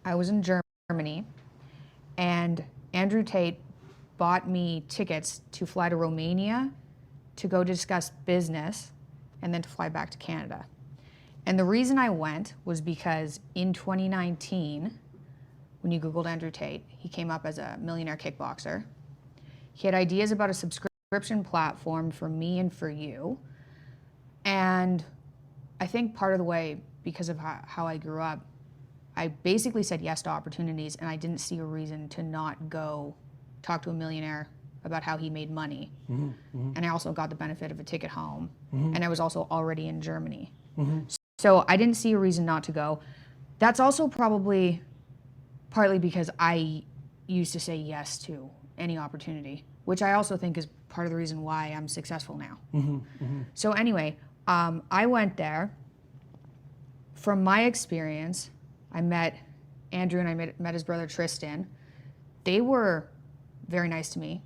I was in Germany, and Andrew Tate bought me tickets to fly to Romania to go discuss business and then to fly back to Canada. And the reason I went was because in 2019, when you Googled Andrew Tate, he came up as a millionaire kickboxer. He had ideas about a subscription platform for me and for you. And I think part of the way, because of how I grew up, I basically said yes to opportunities, and I didn't see a reason to not go talk to a millionaire about how he made money. And I also got the benefit of a ticket home. And I was also already in Germany. So I didn't see a reason not to go. That's also probably partly because I used to say yes to any opportunity, which I also think is part of the reason why I'm successful now. So anyway, I went there. From my experience, I met Andrew and I met his brother Tristan. They were very nice to me.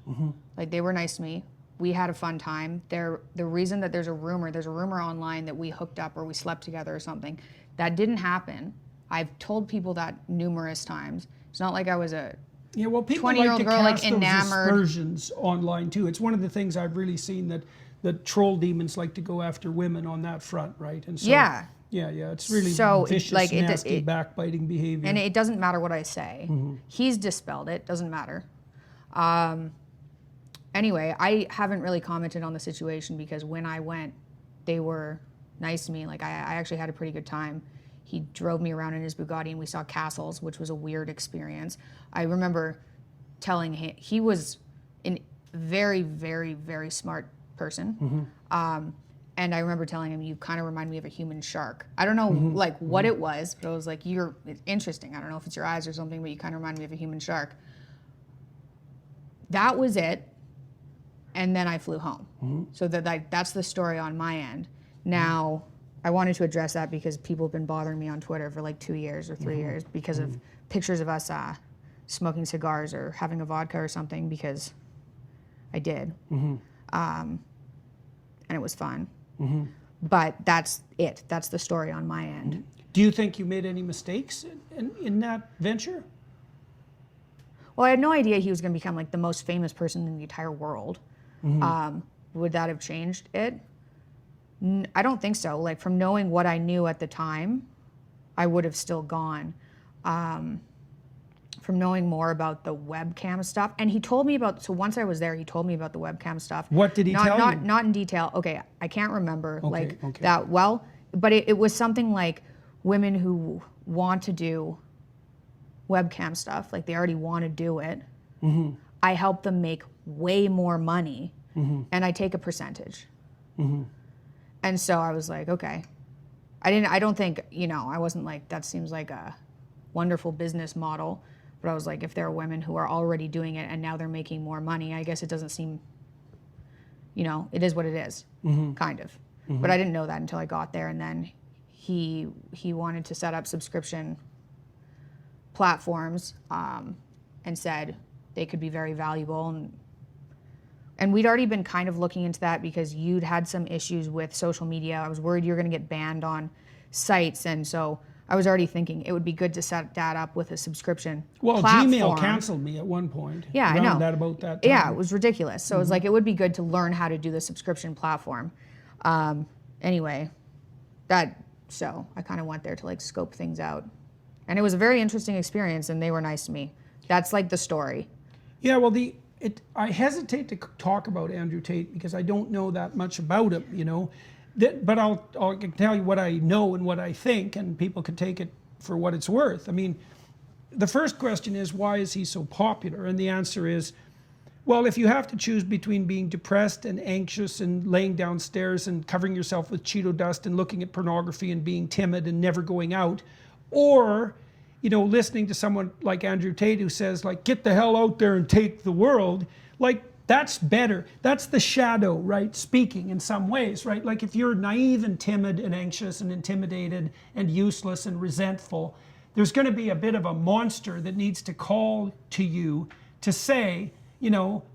Like, they were nice to me. We had a fun time. The reason that there's a rumor online that we hooked up or we slept together or something, that didn't happen. I've told people that numerous times. It's not like I was a 20-year-old girl like enamored. Aspersions online too. It's one of the things I've really seen that troll demons like to go after women on that front, right? And so, yeah, it's really vicious, nasty, backbiting behavior. And it doesn't matter what I say. He's dispelled it. Doesn't matter. Anyway, I haven't really commented on the situation because when I went, they were nice to me. Like, I actually had a pretty good time. He drove me around in his Bugatti and we saw castles, which was a weird experience. I remember telling him, he was a very, very, very smart person. And I remember telling him, you kind of remind me of a human shark. I don't know like what it was, but I was like, it's interesting. I don't know if it's your eyes or something, but you kind of remind me of a human shark. That was it. And then I flew home. So that's the story on my end. Now, I wanted to address that because people have been bothering me on Twitter for like 2 years or 3 years because of pictures of us smoking cigars or having a vodka or something, because I did. And it was fun. But that's it. That's the story on my end. Do you think you made any mistakes in that venture? Well, I had no idea he was going to become like the most famous person in the entire world. Would that have changed it? I don't think so. Like, from knowing what I knew at the time, I would have still gone. From knowing more about the webcam stuff, and he told me about. So once I was there, he told me about the webcam stuff. What did he tell you? Not in detail. Okay, I can't remember that well, but it was something like women who want to do webcam stuff, like they already want to do it. I help them make way more money, and I take a percentage. And so I was like, okay. I don't think, I wasn't like, that seems like a wonderful business model. But I was like, if there are women who are already doing it and now they're making more money, I guess it doesn't seem, it is what it is, kind of. But I didn't know that until I got there. And then he wanted to set up subscription platforms and said they could be very valuable. And we'd already been kind of looking into that because you'd had some issues with social media. I was worried you were going to get banned on sites. And so I was already thinking it would be good to set that up with a subscription platform. Gmail canceled me at one point. Yeah, I know. About that time. Yeah, it was ridiculous. So it was like, it would be good to learn how to do the subscription platform. Anyway, so I kind of went there to like scope things out. And it was a very interesting experience, and they were nice to me. That's like the story. Yeah, well, I hesitate to talk about Andrew Tate because I don't know that much about him, but I'll tell you what I know and what I think, and people can take it for what it's worth. I mean, the first question is, why is he so popular? And the answer is, well, if you have to choose between being depressed and anxious and laying downstairs and covering yourself with Cheeto dust and looking at pornography and being timid and never going out, or listening to someone like Andrew Tate who says, like, get the hell out there and take the world, like, that's better. That's the shadow, right, speaking in some ways, right? Like, if you're naive and timid and anxious and intimidated and useless and resentful, there's going to be a bit of a monster that needs to call to you to say,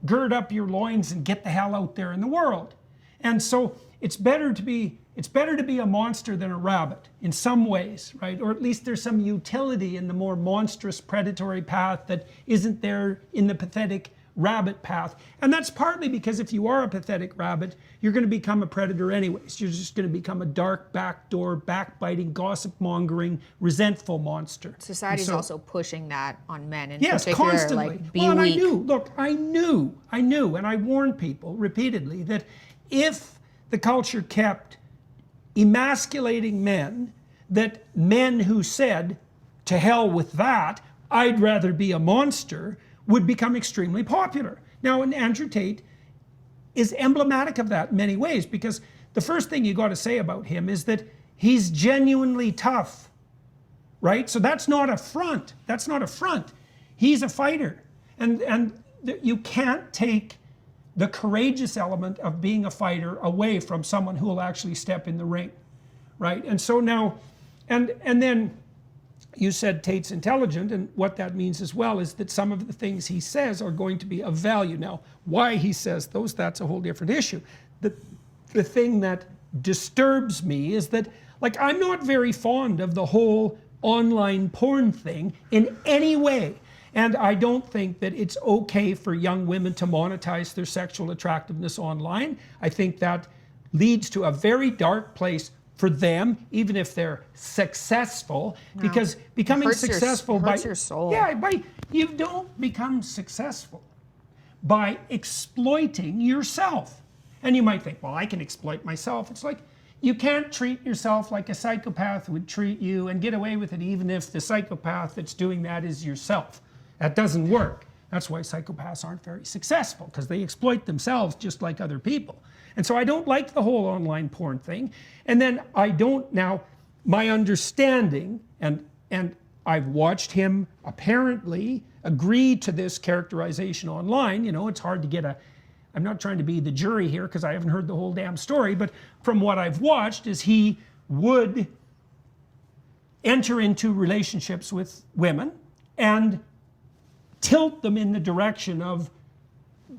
gird up your loins and get the hell out there in the world. And so it's better to be it's better to be a monster than a rabbit in some ways, right? Or at least there's some utility in the more monstrous predatory path that isn't there in the pathetic rabbit path. And that's partly because if you are a pathetic rabbit, you're going to become a predator anyways. You're just going to become a dark, backdoor, backbiting, gossip-mongering, resentful monster. Society's also pushing that on men in yes, particular. Constantly. Like, be well, and weak. I knew, and I warned people repeatedly that if the culture kept emasculating men, that men who said, to hell with that, I'd rather be a monster, would become extremely popular. Now, and Andrew Tate is emblematic of that in many ways, because the first thing you got to say about him is that he's genuinely tough, right? So that's not a front. That's not a front. He's a fighter. And you can't take the courageous element of being a fighter away from someone who will actually step in the ring, right? And so now, and then you said Tate's intelligent, and what that means as well is that some of the things he says are going to be of value. Now, why he says those, that's a whole different issue. The thing that disturbs me is that, like, I'm not very fond of the whole online porn thing in any way. And I don't think that it's okay for young women to monetize their sexual attractiveness online. I think that leads to a very dark place for them, even if they're successful, because becoming successful hurts your soul. You don't become successful by exploiting yourself. And you might think, well, I can exploit myself. It's like, you can't treat yourself like a psychopath would treat you and get away with it, even if the psychopath that's doing that is yourself. That doesn't work. That's why psychopaths aren't very successful, because they exploit themselves just like other people. And so I don't like the whole online porn thing. And then I don't now, my understanding, and I've watched him apparently agree to this characterization online. You know, it's hard to get I'm not trying to be the jury here because I haven't heard the whole damn story, but from what I've watched is he would enter into relationships with women and tilt them in the direction of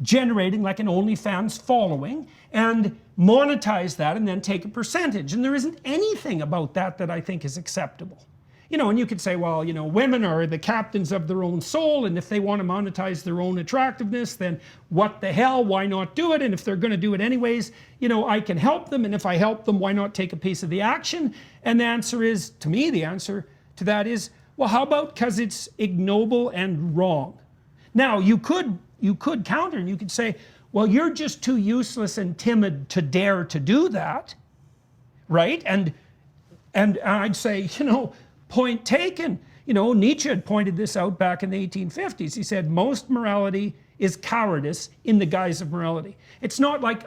generating like an OnlyFans following and monetize that and then take a percentage. And there isn't anything about that that I think is acceptable. You know, and you could say, well, you know, women are the captains of their own soul, and if they want to monetize their own attractiveness, then what the hell, why not do it? And if they're going to do it anyways, you know, I can help them, and if I help them, why not take a piece of the action? And the answer is, to me, the answer to that is, well, how about because it's ignoble and wrong? Now, you could counter, and you could say, well, you're just too useless and timid to dare to do that, right? And I'd say, you know, point taken. You know, Nietzsche had pointed this out back in the 1850s. He said, most morality is cowardice in the guise of morality. It's not like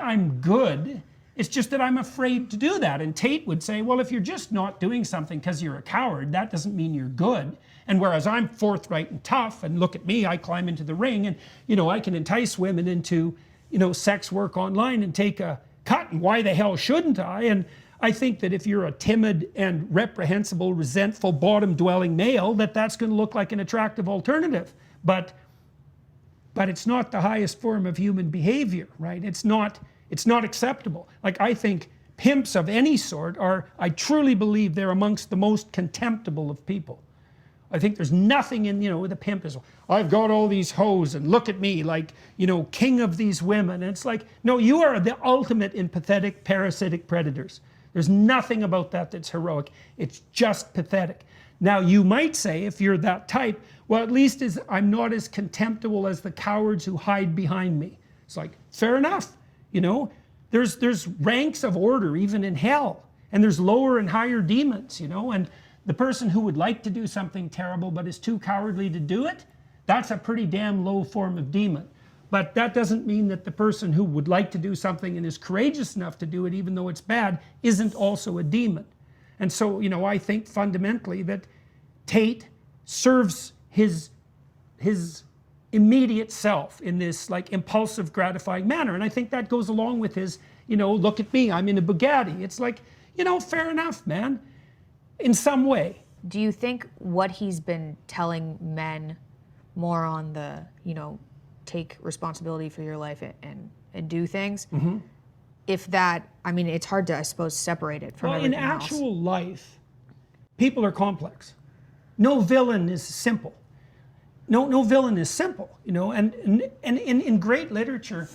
I'm good. It's just that I'm afraid to do that. And Tate would say, well, if you're just not doing something because you're a coward, that doesn't mean you're good. And whereas I'm forthright and tough, and look at me, I climb into the ring, and, you know, I can entice women into, you know, sex work online and take a cut, and why the hell shouldn't I? And I think that if you're a timid and reprehensible, resentful, bottom-dwelling male, that's going to look like an attractive alternative. But it's not the highest form of human behavior, right? It's not acceptable. Like, I think pimps of any sort I truly believe they're amongst the most contemptible of people. I think there's nothing in, you know, with a pimp is, I've got all these hoes and look at me like, you know, king of these women. And it's like, no, you are the ultimate in pathetic, parasitic predators. There's nothing about that that's heroic. It's just pathetic. Now, you might say, if you're that type, well, at least I'm not as contemptible as the cowards who hide behind me. It's like, fair enough. You know, there's ranks of order even in hell, and there's lower and higher demons, you know, and the person who would like to do something terrible but is too cowardly to do it, that's a pretty damn low form of demon. But that doesn't mean that the person who would like to do something and is courageous enough to do it, even though it's bad, isn't also a demon. And so, you know, I think fundamentally that Tate serves his immediate self in this like impulsive, gratifying manner. And I think that goes along with his, you know, look at me, I'm in a Bugatti. It's like, you know, fair enough, man, in some way. Do you think what he's been telling men more on the, you know, take responsibility for your life and do things, if that, I mean, it's hard to, I suppose, separate it from Well, in everything else. actual life, people are complex. No villain is simple. No villain is simple, you know. And in great literature,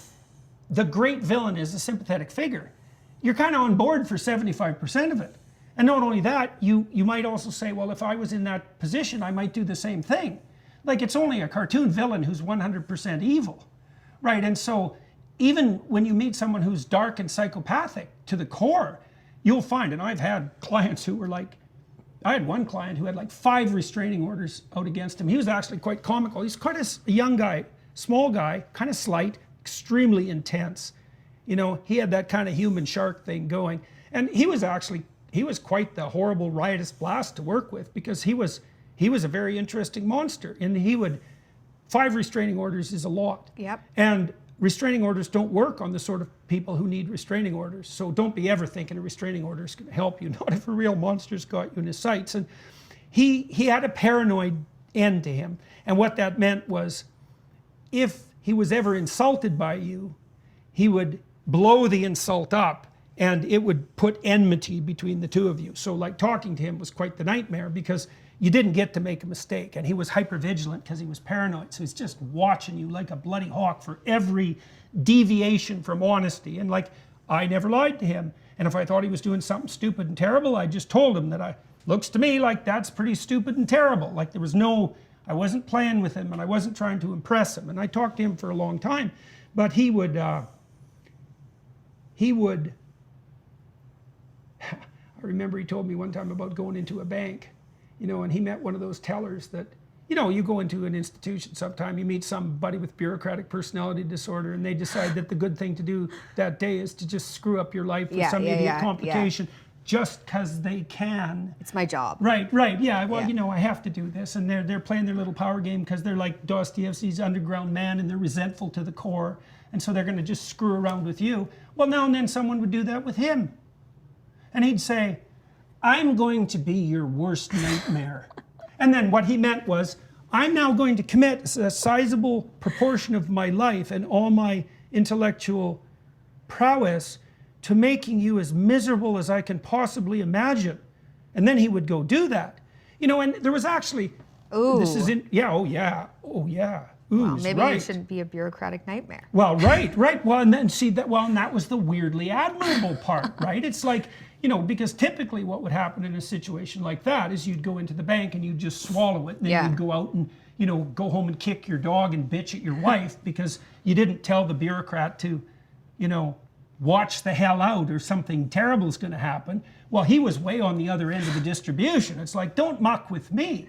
the great villain is a sympathetic figure. You're kind of on board for 75% of it. And not only that, you might also say, well, if I was in that position, I might do the same thing. Like, it's only a cartoon villain who's 100% evil, right? And so even when you meet someone who's dark and psychopathic to the core, you'll find, and I've had clients who were like, I had one client who had like 5 restraining orders out against him. He was actually quite comical. He's quite a young guy, small guy, kind of slight, extremely intense. You know, he had that kind of human shark thing going. And he was quite the horrible riotous blast to work with, because he was a very interesting monster. And 5 restraining orders is a lot. Yep. And restraining orders don't work on the sort of people who need restraining orders. So don't be ever thinking a restraining order is going to help you, not if a real monster's got you in his sights. And he had a paranoid end to him. And what that meant was, if he was ever insulted by you, he would blow the insult up, and it would put enmity between the two of you. So like, talking to him was quite the nightmare, because you didn't get to make a mistake. And he was hypervigilant because he was paranoid. So he's just watching you like a bloody hawk for every deviation from honesty. And like, I never lied to him. And if I thought he was doing something stupid and terrible, I just told him that looks to me like that's pretty stupid and terrible. Like, there was I wasn't playing with him, and I wasn't trying to impress him. And I talked to him for a long time, but he would I remember he told me one time about going into a bank, you know, and he met one of those tellers that, you know, you go into an institution sometime, you meet somebody with bureaucratic personality disorder, and they decide that the good thing to do that day is to just screw up your life with some idiot complication just because they can. It's my job. Right, yeah, well, you know, I have to do this. And they're playing their little power game because they're like Dostoevsky's underground man, and they're resentful to the core. And so they're going to just screw around with you. Well, now and then someone would do that with him. And he'd say, I'm going to be your worst nightmare. And then what he meant was, I'm now going to commit a sizable proportion of my life and all my intellectual prowess to making you as miserable as I can possibly imagine. And then he would go do that. You know, and there was actually, this is in, oh yeah. Well, maybe right. you shouldn't be a bureaucratic nightmare. Well, right. Well, and then see that, and that was the weirdly admirable part, right? It's like, you know, because typically what would happen in a situation like that is you'd go into the bank and you'd just swallow it, and then you'd go out and, you know, go home and kick your dog and bitch at your wife because you didn't tell the bureaucrat to, you know, watch the hell out, or something terrible is going to happen. Well, he was way on the other end of the distribution. It's like, don't muck with me.